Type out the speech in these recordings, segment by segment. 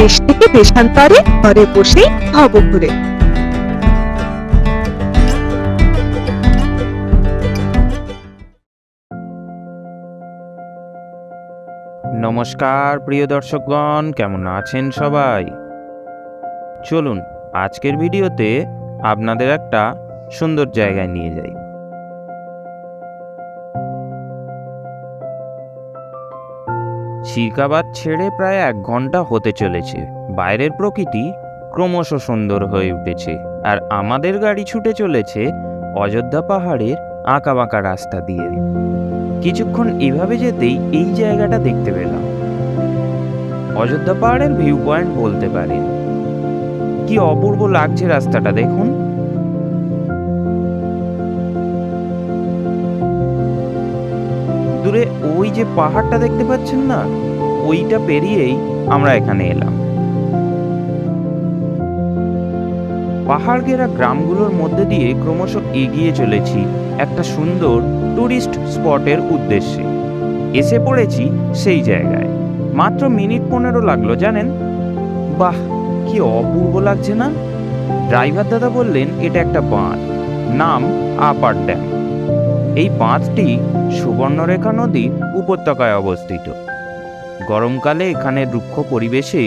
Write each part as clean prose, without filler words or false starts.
দেশ থেকে দেশান্তরে ঘরে বসেই হব ঘুরে। নমস্কার প্রিয় দর্শকগণ, কেমন আছেন সবাই? চলুন আজকের ভিডিওতে আপনাদের একটা সুন্দর জায়গায় নিয়ে যাই। চিরকাবাদ ছেড়ে প্রায় 1 ঘন্টা হতে চলেছে। বাইরের প্রকৃতি ক্রমশ সুন্দর হয়ে উঠেছে, আর আমাদের গাড়ি ছুটে চলেছে অযোধ্যা পাহাড়ের আঁকাবাঁকা রাস্তা দিয়ে। কিছুক্ষণ এভাবে যেতেই এই জায়গাটা দেখতে পেলাম। অযোধ্যা পাহাড়ের ভিউ পয়েন্ট বলতে পারেন। কি অপূর্ব লাগছে রাস্তাটা, দেখুন। দূরে ওই যে পাহাড়টা দেখতে পাচ্ছেন না, ওইটা পেরিয়েই আমরা এখানে এলাম। পাহাড় ঘেরা গ্রামগুলোর মধ্যে দিয়ে ক্রমশ এগিয়ে চলেছি একটা সুন্দর টুরিস্ট স্পটের উদ্দেশ্যে। এসে পড়েছি সেই জায়গায়। মাত্র মিনিট 15 লাগলো, জানেন। বাহ, কি অপূর্ব লাগছে না? ড্রাইভার দাদা বললেন এটা একটা বাঁধ, নাম আপার ড্যাম। এই বাঁধটি সুবর্ণরেখা নদীর উপত্যকায় অবস্থিত। গরমকালে এখানে রুক্ষ পরিবেশে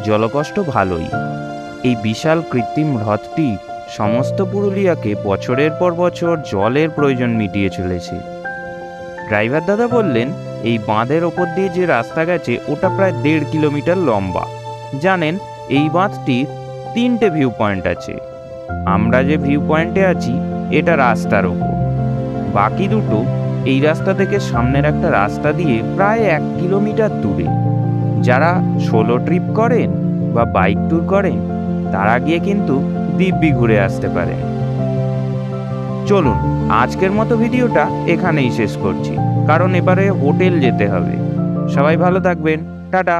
জলকষ্ট ভালোই। এই বিশাল কৃত্রিম হ্রদটি সমস্ত পুরুলিয়াকে বছরের পর বছর জলের প্রয়োজন মিটিয়ে চলেছে। ড্রাইভার দাদা বললেন এই বাঁধের ওপর দিয়ে যে রাস্তা গেছে ওটা প্রায় 1.5 কিলোমিটার লম্বা। জানেন, এই বাঁধটির 3টে ভিউ পয়েন্ট আছে। আমরা যে ভিউ পয়েন্টে আছি এটা রাস্তার ওপর, বাকি দুটো এই রাস্তা থেকে সামনের একটা রাস্তা দিয়ে প্রায় 1 কিলোমিটার দূরে। যারা সোলো ট্রিপ করেন বা বাইক ট্যুর করেন তারা গিয়ে কিন্তু দিব্যি ঘুরে আসতে পারেন। চলুন আজকের মতো ভিডিওটা এখানেই শেষ করছি, কারণ এবারে হোটেল যেতে হবে। সবাই ভালো থাকবেন, টাটা।